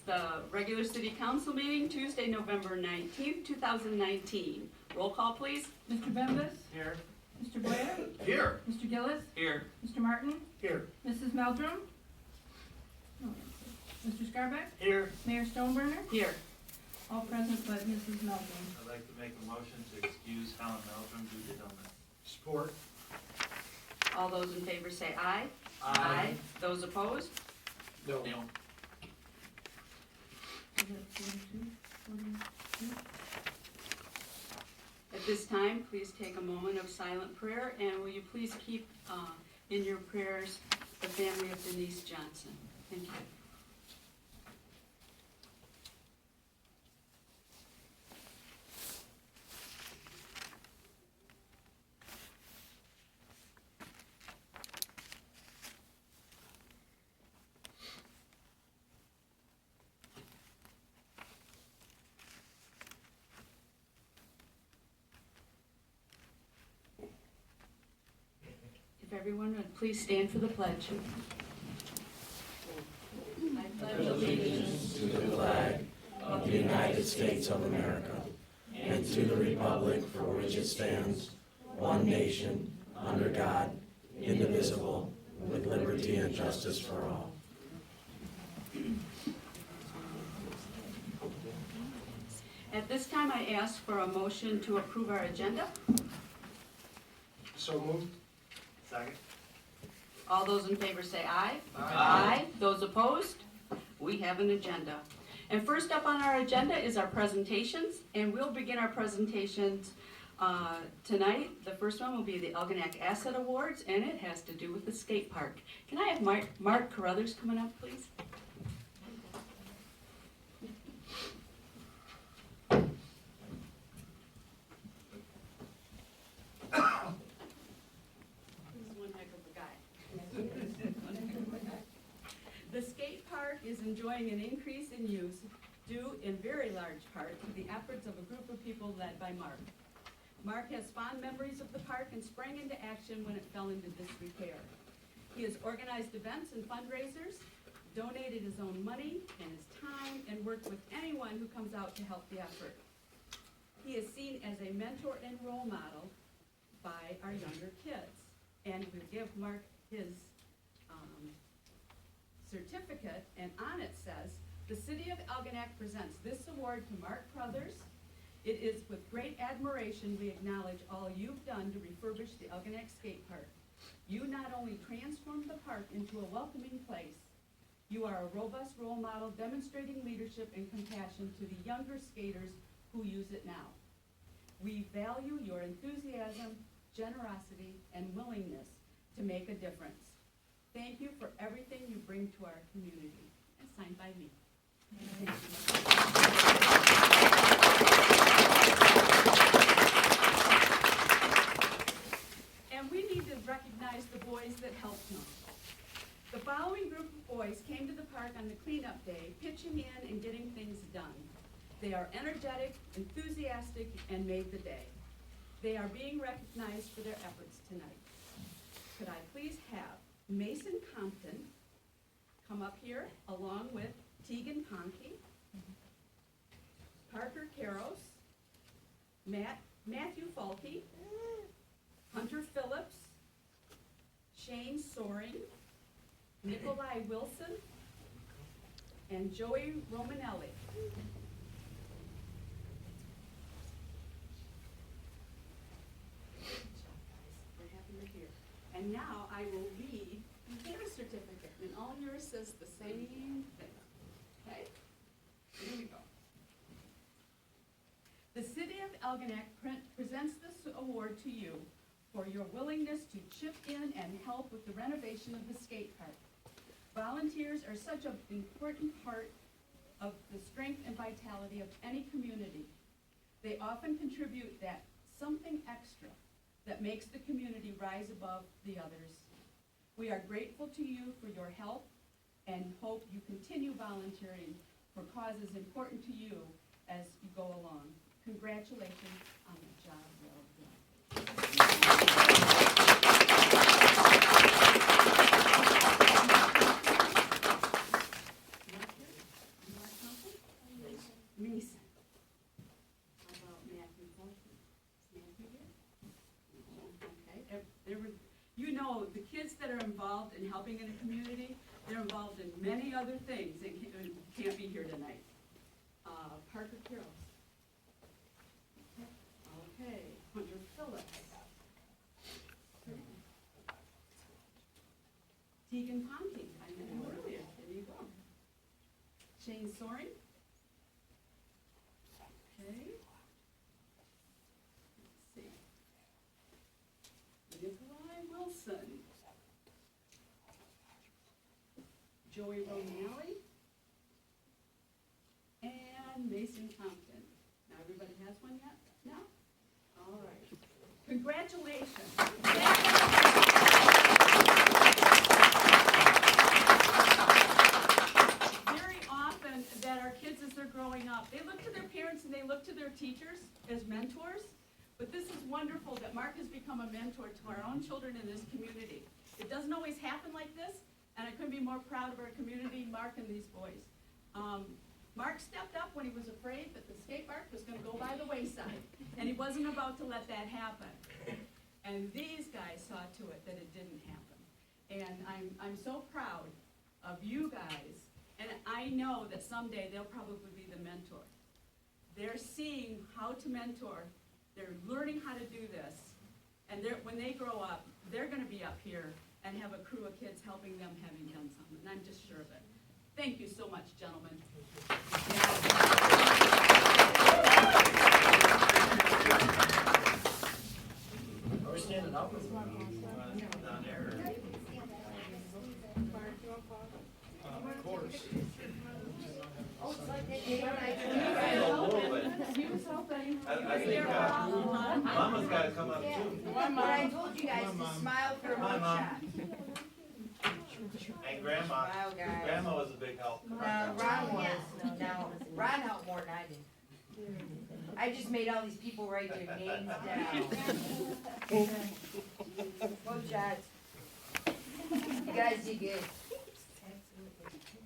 the regular city council meeting, Tuesday, November 19th, 2019. Roll call, please. Mr. Bembas? Here. Mr. Boyer? Here. Mr. Gillis? Here. Mr. Martin? Here. Mrs. Meldrum? No, Mr. Scarback? Here. Mayor Stoneburner? Here. All present but Mrs. Meldrum. I'd like to make a motion to excuse Helen Meldrum due to illness. Support. All those in favor say aye. Those opposed? No. Is it 42? 42? At this time, please take a moment of silent prayer, and will you please keep in your prayers the family of Denise Johnson. Thank you. If everyone would please stand for the pledge. I pledge allegiance to the flag of the United States of America and to the republic for which it stands, one nation, under God, indivisible, with liberty and justice for all. At this time, I ask for a motion to approve our agenda. So moved. Second. All those in favor say aye. Those opposed? We have an agenda. And first up on our agenda is our presentations, and we'll begin our presentations tonight. The first one will be the Algonac Asset Awards, and it has to do with the skate park. Can I have Mark Carruthers coming up, please? The skate park is enjoying an increase in use due in very large part to the efforts of a group of people led by Mark. Mark has fond memories of the park and sprang into action when it fell into disrepair. He has organized events and fundraisers, donated his own money and his time, and worked with anyone who comes out to help the effort. He is seen as a mentor and role model by our younger kids, and we give Mark his certificate, and on it says, "The City of Algonac presents this award to Mark Carruthers. It is with great admiration we acknowledge all you've done to refurbish the Algonac Skate Park. You not only transformed the park into a welcoming place, you are a robust role model demonstrating leadership and compassion to the younger skaters who use it now. We value your enthusiasm, generosity, and willingness to make a difference. Thank you for everything you bring to our community." And signed by me. Thank you. And we need to recognize the boys that helped him. The following group of boys came to the park on the cleanup day, pitching in and getting things done. They are energetic, enthusiastic, and made the day. They are being recognized for their efforts tonight. Could I please have Mason Compton come up here along with Tegan Conkey, Parker Caros, Matthew Falke, Hunter Phillips, Shane Soring, Nikolai Wilson, and Joey Romanelli. We're happy you're here. And now I will read your certificate, and all yours says the same thing. Okay? Here we go. The City of Algonac presents this award to you for your willingness to chip in and help with the renovation of the skate park. Volunteers are such an important part of the strength and vitality of any community. They often contribute that something extra that makes the community rise above the others. We are grateful to you for your help and hope you continue volunteering for causes important to you as you go along. Congratulations on the job well done. they're involved in helping in a community, they're involved in many other things and can't be here tonight. Parker Carroll. Okay, Hunter Phillips. Tegan Ponting, I met him earlier, there you go. Shane Soren. Okay. Let's see. Nikolai Wilson. Joey O'Malley. And Mason Compton. Now, everybody has one yet? No? All right. Congratulations. Very often that our kids, as they're growing up, they look to their parents and they look to their teachers as mentors. But this is wonderful that Mark has become a mentor to our own children in this community. It doesn't always happen like this, and I couldn't be more proud of our community, Mark and these boys. Mark stepped up when he was afraid that the skate park was going to go by the wayside, and he wasn't about to let that happen. And these guys saw to it that it didn't happen. And I'm so proud of you guys, and I know that someday they'll probably be the mentor. They're seeing how to mentor, they're learning how to do this, and when they grow up, they're going to be up here and have a crew of kids helping them having done something, and I'm just sure of it. Thank you so much, gentlemen. Are we standing up? Down there. Of course. He was hoping. I think, Mama's gotta come up too. But I told you guys to smile for a Hi, Mom. mugshot. And Grandma, Smile, guys. Grandma was a big help. No, Ron was. No, Ron helped more than I did. I just made all these people write their names down. Mugshots. You guys did good.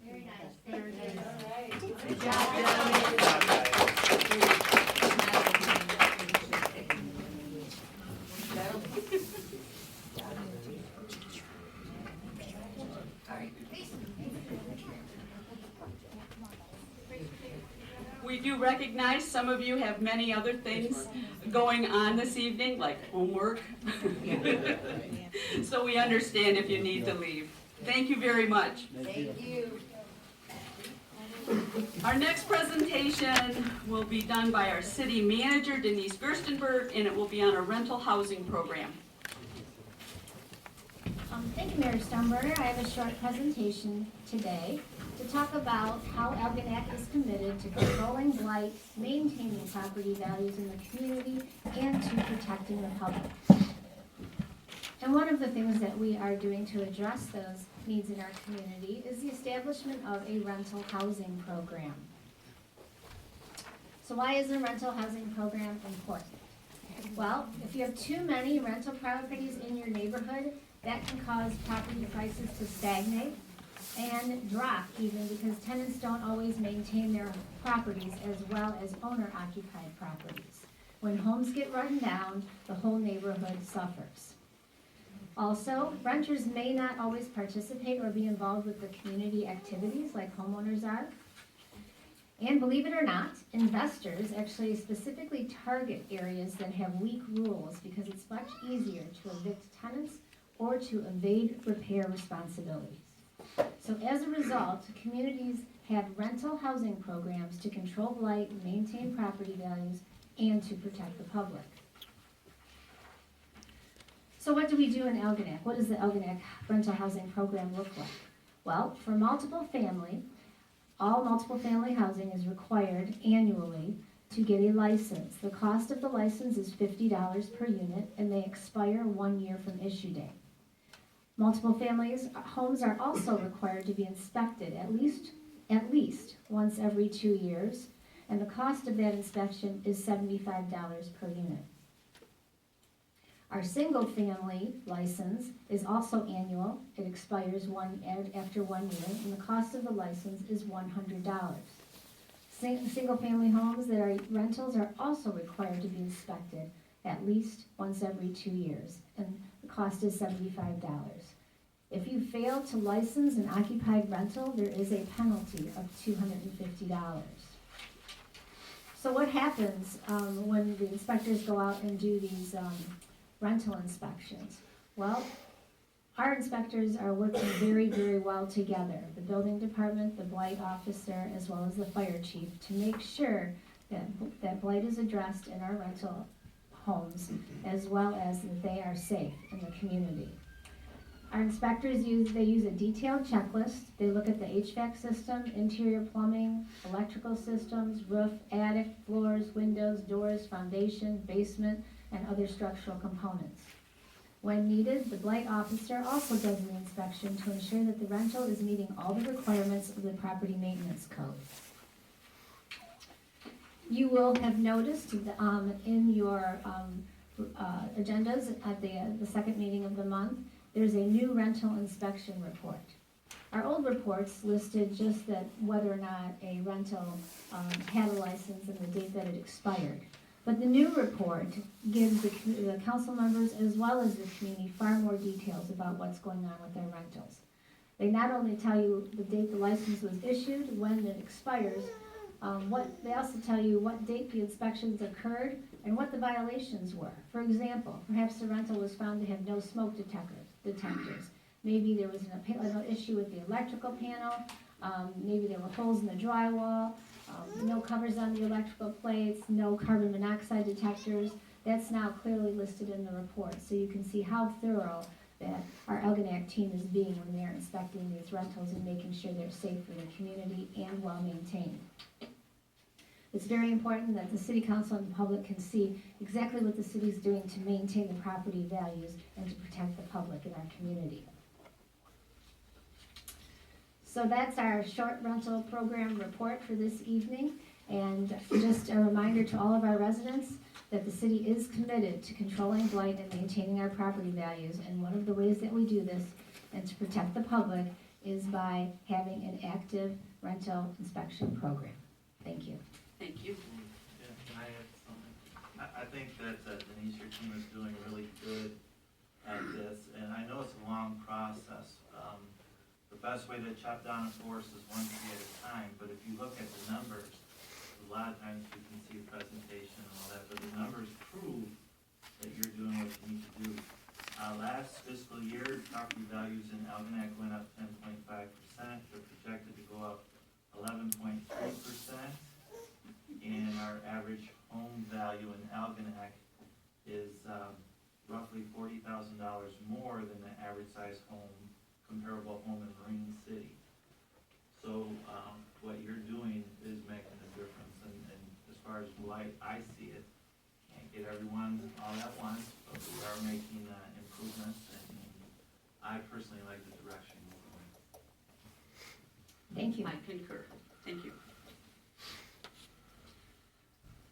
Very nice. Good job, gentlemen. We do recognize some of you have many other things going on this evening, like homework. So we understand if you need to leave. Thank you very much. Thank you. Our next presentation will be done by our city manager, Denise Gerstenberg, and it will be on a rental housing program. Thank you, Mayor Stoneburner. I have a short presentation today to talk about how Algonac is committed to controlling blight, maintaining property values in the community, and to protecting the public. And one of the things that we are doing to address those needs in our community is the establishment of a rental housing program. So why is a rental housing program important? Well, if you have too many rental properties in your neighborhood, that can cause property prices to stagnate and drop even because tenants don't always maintain their properties as well as owner-occupied properties. When homes get run down, the whole neighborhood suffers. Also, renters may not always participate or be involved with the community activities like homeowners are. And believe it or not, investors actually specifically target areas that have weak rules because it's much easier to evict tenants or to evade repair responsibilities. So as a result, communities have rental housing programs to control blight, maintain property values, and to protect the public. So what do we do in Algonac? What does the Algonac rental housing program look like? Well, for multiple family, all multiple family housing is required annually to get a license. The cost of the license is $50 per unit, and they expire 1 year from issue date. Multiple families, homes are also required to be inspected at least once every 2 years, and the cost of that inspection is $75 per unit. Our single family license is also annual. It expires after 1 year, and the cost of the license is $100. Single family homes that are rentals are also required to be inspected at least once every 2 years, and the cost is $75. If you fail to license an occupied rental, there is a penalty of $250. So what happens when the inspectors go out and do these rental inspections? Well, our inspectors are working very, very well together, the building department, the blight officer, as well as the fire chief, to make sure that blight is addressed in our rental homes, as well as that they are safe in the community. Our inspectors use a detailed checklist. They look at the HVAC system, interior plumbing, electrical systems, roof, attic, floors, windows, doors, foundation, basement, and other structural components. When needed, the blight officer also does an inspection to ensure that the rental is meeting all the requirements of the property maintenance code. You will have noticed in your agendas at the second meeting of the month, there's a new rental inspection report. Our old reports listed just that whether or not a rental had a license and the date that it expired. But the new report gives the council members as well as the community far more details about what's going on with their rentals. They not only tell you the date the license was issued, when it expires, they also tell you what date the inspections occurred and what the violations were. For example, perhaps the rental was found to have no smoke detectors. Maybe there was an issue with the electrical panel. Maybe there were holes in the drywall. No covers on the electrical plates. No carbon monoxide detectors. That's now clearly listed in the report, so you can see how thorough that our Algonac team is being when they're inspecting these rentals and making sure they're safe for the community and well maintained. It's very important that the city council and the public can see exactly what the city's doing to maintain the property values and to protect the public in our community. So that's our short rental program report for this evening. And just a reminder to all of our residents that the city is committed to controlling blight and maintaining our property values. And one of the ways that we do this and to protect the public is by having an active rental inspection program. Thank you. Thank you. Yeah, can I add something? I think that Denise, your team is doing really good at this, and I know it's a long process. The best way to chop down a forest is one tree at a time, but if you look at the numbers, a lot of times you can see a presentation and all that, but the numbers prove that you're doing what you need to do. Last fiscal year, property values in Algonac went up 10.5%. They're projected to go up 11.3%. And our average home value in Algonac is roughly $40,000 more than the average size home, comparable home in Marine City. So what you're doing is making a difference, and as far as blight, I see it. Can't get everyone all at once, but we are making improvements, and I personally like the direction we're going. Thank you. I concur. Thank you.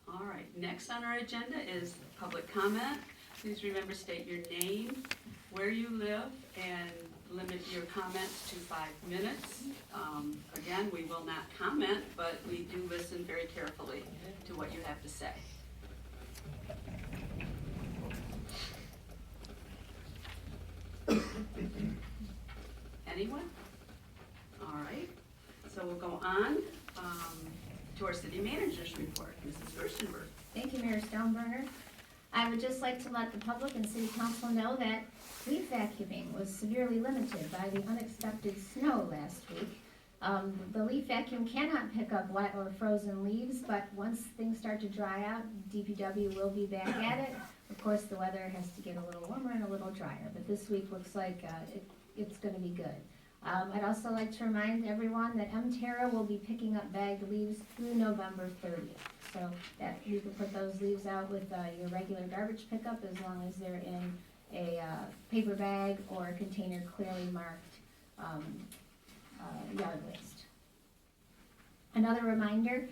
All right, next on our agenda is public comment. Please remember, state your name, where you live, and limit your comments to 5 minutes. Again, we will not comment, but we do listen very carefully to what you have to say. Anyone? All right, so we'll go on to our city manager's report. Mrs. Gerstenberg. Thank you, Mayor Stoneburner. I would just like to let the public and city council know that leaf vacuuming was severely limited by the unexpected snow last week. The leaf vacuum cannot pick up wet or frozen leaves, but once things start to dry out, DPW will be back at it. Of course, the weather has to get a little warmer and a little drier, but this week looks like it's going to be good. I'd also like to remind everyone that M-Terra will be picking up bagged leaves through November 30th. So that you can put those leaves out with your regular garbage pickup as long as they're in a paper bag or a container clearly marked yard waste. Another reminder,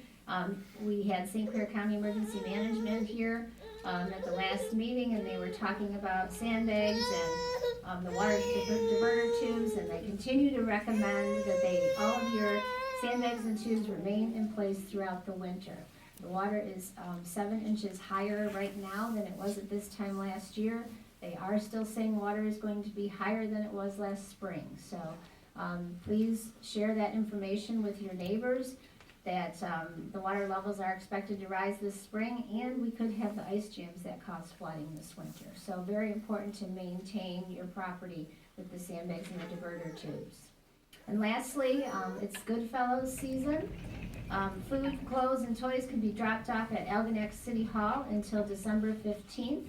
we had St. Clair County Emergency Management here at the last meeting, and they were talking about sandbags and the water diverter tubes, and they continue to recommend that all of your sandbags and tubes remain in place throughout the winter. The water is 7 inches higher right now than it was at this time last year. They are still saying water is going to be higher than it was last spring, so, please share that information with your neighbors, that, the water levels are expected to rise this spring, and we could have the ice jams that cause flooding this winter. So very important to maintain your property with the sandbags and the diverter tubes. And lastly, it's Goodfellows season. Food, clothes, and toys can be dropped off at Algonac City Hall until December 15th.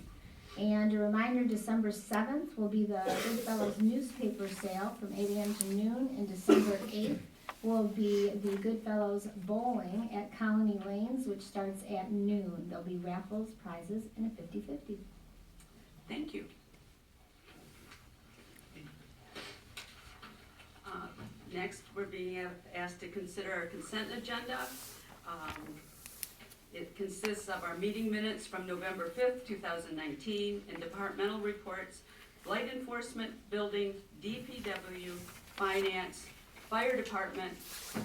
And a reminder, December 7th will be the Goodfellows newspaper sale from 8 a.m. to noon, and December 8th will be the Goodfellows bowling at Colony Lanes, which starts at noon. There'll be raffles, prizes, and a 50-50. Thank you. Next, we're being asked to consider our consent agenda. It consists of our meeting minutes from November 5th, 2019, and departmental reports, blight enforcement, building, DPW, finance, fire department,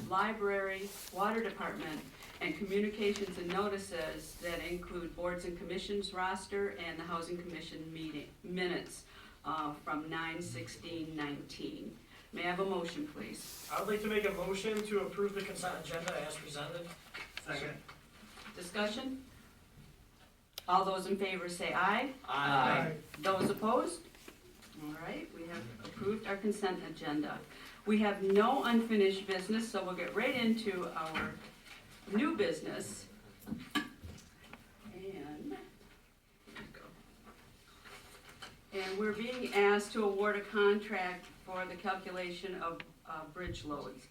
library, water department, and communications and notices that include boards and commissions roster and the housing commission meeting minutes from 9/16/19. May I have a motion, please? I would like to make a motion to approve the consent agenda as presented. Second. Discussion? All those in favor say aye. Aye. Those opposed? All right, we have approved our consent agenda. We have no unfinished business, so we'll get right into our new business. And we're being asked to award a contract for the calculation of bridge loads.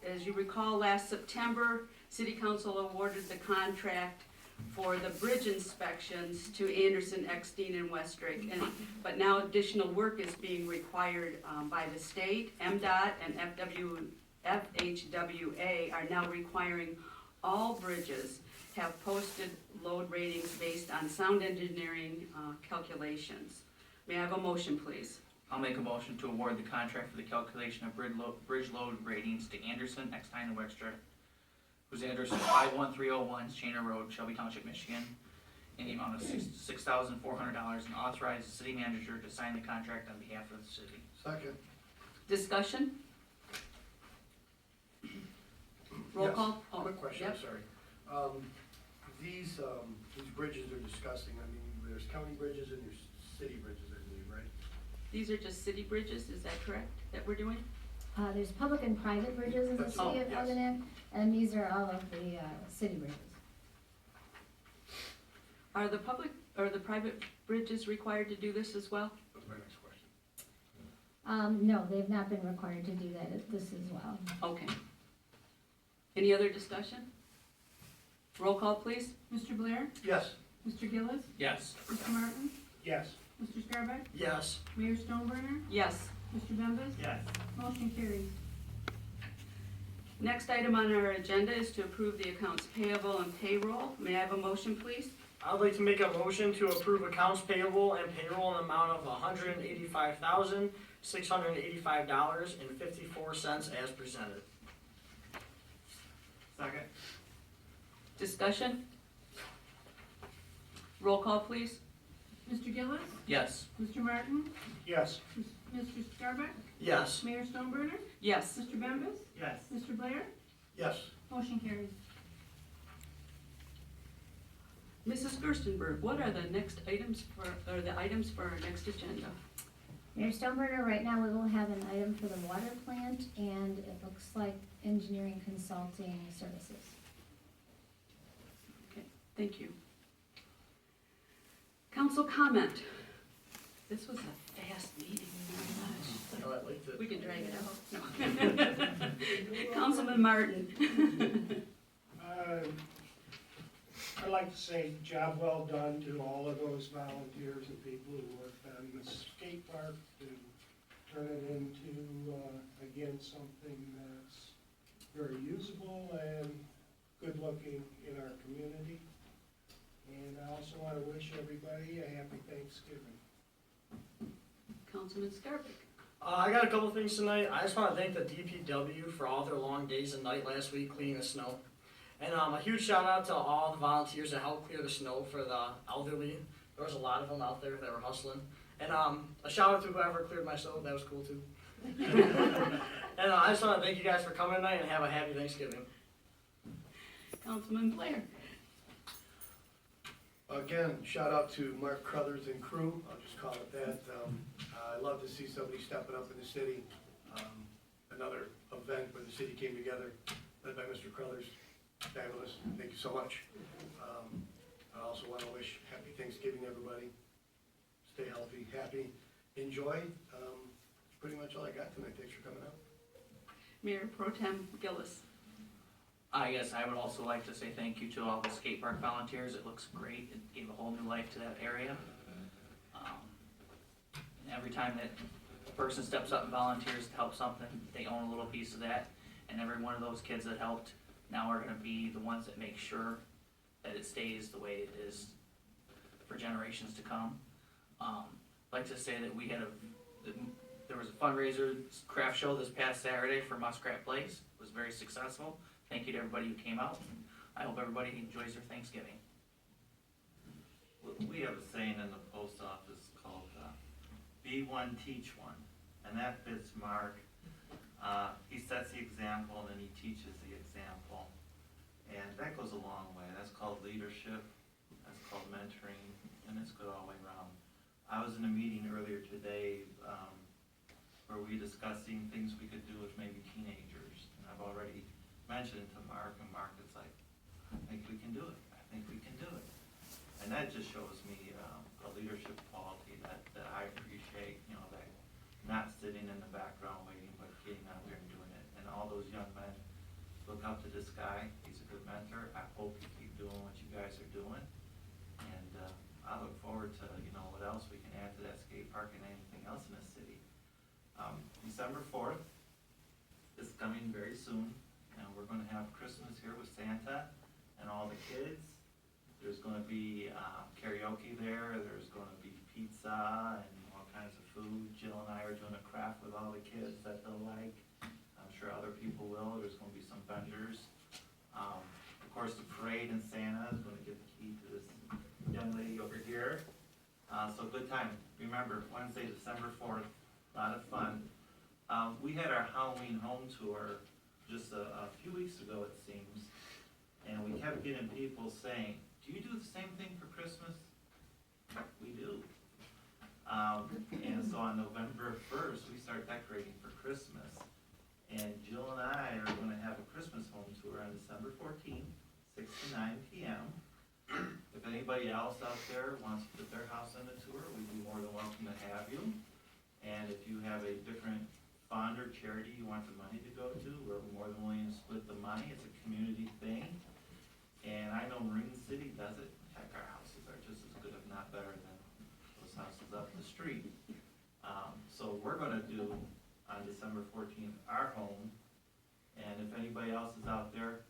As you recall, last September, City Council awarded the contract for the bridge inspections to Anderson, Eckstein, and Westrick. But now additional work is being required by the state. MDOT and FHWA are now requiring all bridges have posted load ratings based on sound engineering calculations. May I have a motion, please? I'll make a motion to award the contract for the calculation of bridge load ratings to Anderson, Eckstein, and Wexter, whose address is 51301 Shaner Road, Shelby Township, Michigan, in the amount of $6,400, and authorize the city manager to sign the contract on behalf of the city. Second. Discussion? Roll Yes. call? Oh, Quick question, yep. I'm sorry. These bridges they're discussing, I mean, there's county bridges and there's city bridges, I believe, right? These are just city bridges, is that correct, that we're doing? There's public and private bridges in the That's city all, of yes. Algonac, and these are all of the city bridges. Are the public, or the private bridges required to do this as well? That's my next question. No, they've not been required to do that, this as well. Okay. Any other discussion? Roll call, please. Mr. Blair? Yes. Mr. Gillis? Yes. Mr. Martin? Yes. Mr. Scarback? Yes. Mayor Stoneburner? Yes. Mr. Bembas? Yes. Motion carries. Next item on our agenda is to approve the accounts payable and payroll. May I have a motion, please? I would like to make a motion to approve accounts payable and payroll in the amount of $185,685.54 as presented. Second. Discussion? Roll call, please. Mr. Gillis? Yes. Mr. Martin? Yes. Mr. Scarback? Yes. Mayor Stoneburner? Yes. Mr. Bembas? Yes. Mr. Blair? Yes. Motion carries. Mrs. Gerstenberg, what are the next items or the items for our next agenda? Mayor Stoneburner, right now we will have an item for the water plant, and it looks like engineering consulting services. Okay, thank you. Council comment. This was a fast meeting, very much. Oh, I liked it. We can drag it out. No. Councilman Martin. I'd like to say job well done to all of those volunteers and people who worked on the skate park to turn it into, again, something that's very usable and good looking in our community. And I also want to wish everybody a happy Thanksgiving. Councilman Scarpick. I got a couple things tonight. I just want to thank the DPW for all their long days and night last week cleaning the snow. And a huge shout out to all the volunteers that helped clear the snow for the elderly. There was a lot of them out there that were hustling. And a shout out to whoever cleared my snow, that was cool too. And I just want to thank you guys for coming tonight and have a happy Thanksgiving. Councilman Blair. Again, shout out to Mark Crothers and crew, I'll just call it that. I love to see somebody stepping up in the city. Another event where the city came together, led by Mr. Crothers, fabulous, thank you so much. I also want to wish happy Thanksgiving, everybody. Stay healthy, happy, enjoy. That's pretty much all I got tonight, thanks for coming out. Mayor Pro Tem Gillis. I guess I would also like to say thank you to all the skate park volunteers. It looks great. It gave a whole new life to that area. And every time that a person steps up and volunteers to help something, they own a little piece of that. And every one of those kids that helped now are gonna be the ones that make sure that it stays the way it is for generations to come. I'd like to say that there was a fundraiser craft show this past Saturday for Muskrat Place. It was very successful. Thank you to everybody who came out. I hope everybody enjoys their Thanksgiving. We have a saying in the post office called be one, teach one, and that fits Mark. He sets the example and then he teaches the example, and that goes a long way. That's called leadership, that's called mentoring, and it's good all the way around. I was in a meeting earlier today where we were discussing things we could do with maybe teenagers, and I've already mentioned it to Mark, and Mark is like, I think we can do it, I think we can do it. And that just shows me a leadership quality that I appreciate, you know, that not sitting in the background waiting, but getting out there and doing it. And all those young men look up to this guy, he's a good mentor. I hope you keep doing what you guys are doing. And I look forward to, you know, what else we can add to that skate park and anything else in the city. December 4th is coming very soon. And we're gonna have Christmas here with Santa and all the kids. There's gonna be karaoke there, there's gonna be pizza and all kinds of food. Jill and I are doing a craft with all the kids that they'll like. I'm sure other people will, there's gonna be some vendors. Of course, the parade and Santa is gonna give the key to this young lady over here. So good time. Remember, Wednesday, December 4th, a lot of fun. We had our Halloween home tour just a few weeks ago, it seems, and we kept getting people saying, do you do the same thing for Christmas? We do. And so on November 1st, we start decorating for Christmas. And Jill and I are gonna have a Christmas home tour on December 14th, 6 to 9 p.m. If anybody else out there wants to put their house on the tour, we'd be more than welcome to have you. And if you have a different fund or charity you want the money to go to, we're more than willing to split the money. It's a community thing. And I know Marine City does it. Heck, our houses are just as good, if not better, than those houses up the street. So we're gonna do on December 14th, our home. And if anybody else is out there,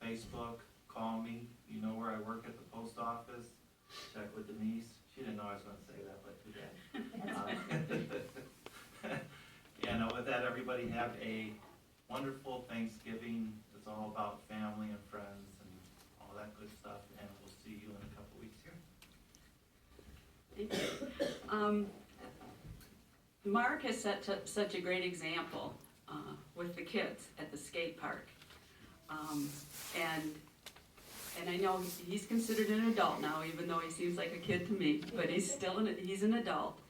Facebook, call me. You know where I work at the post office. Check with Denise. She didn't know I was gonna say that, but too bad. And with that, everybody have a wonderful Thanksgiving. It's all about family and friends and all that good stuff, and we'll see you in a couple weeks here. Thank you. Mark has set such a great example with the kids at the skate park. And I know he's considered an adult now, even though he seems like a kid to me, but he's still he's an adult.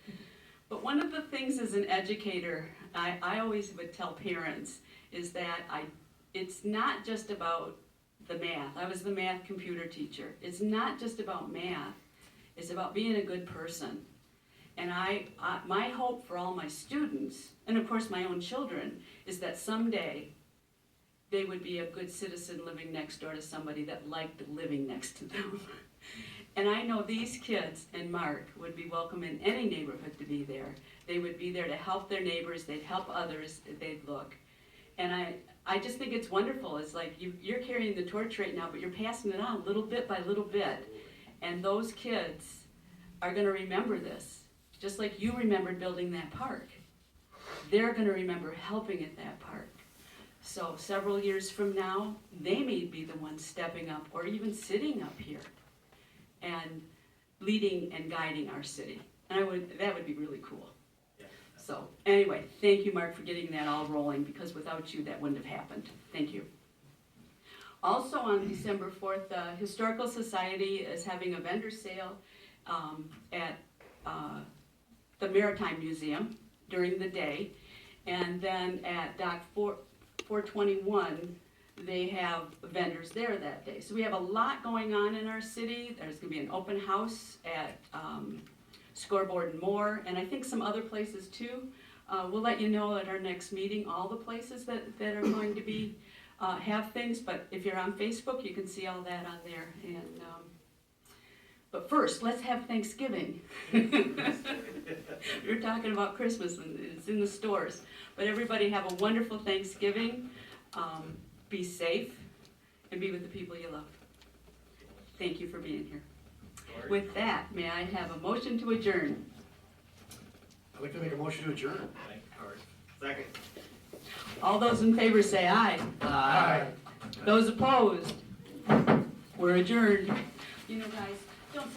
But one of the things as an educator, I always would tell parents is that it's not just about the math. I was the math computer teacher. It's not just about math. It's about being a good person. And my hope for all my students, and of course my own children, is that someday they would be a good citizen living next door to somebody that liked living next to them. And I know these kids and Mark would be welcome in any neighborhood to be there. They would be there to help their neighbors, they'd help others, they'd look. And I just think it's wonderful. It's like you're carrying the torch right now, but you're passing it on little bit by little bit. And those kids are gonna remember this, just like you remembered building that park. They're gonna remember helping at that park. So several years from now, they may be the ones stepping up or even sitting up here and leading and guiding our city. And that would be really cool. So anyway, thank you, Mark, for getting that all rolling, because without you, that wouldn't have happened. Thank you. Also on December 4th, the Historical Society is having a vendor sale at the Maritime Museum during the day. And then at Dock 421, they have vendors there that day. So we have a lot going on in our city. There's gonna be an open house at Scoreboard and More, and I think some other places too. We'll let you know at our next meeting, all the places that are going to be, have things, but if you're on Facebook, you can see all that on there. And but first, let's have Thanksgiving. You're talking about Christmas and it's in the stores. But everybody have a wonderful Thanksgiving. Be safe and be with the people you love. Thank you for being here. With that, may I have a motion to adjourn? I'd like to make a motion to adjourn. Second. All those in favor say aye. Aye. Those opposed? We're adjourned. You know, guys,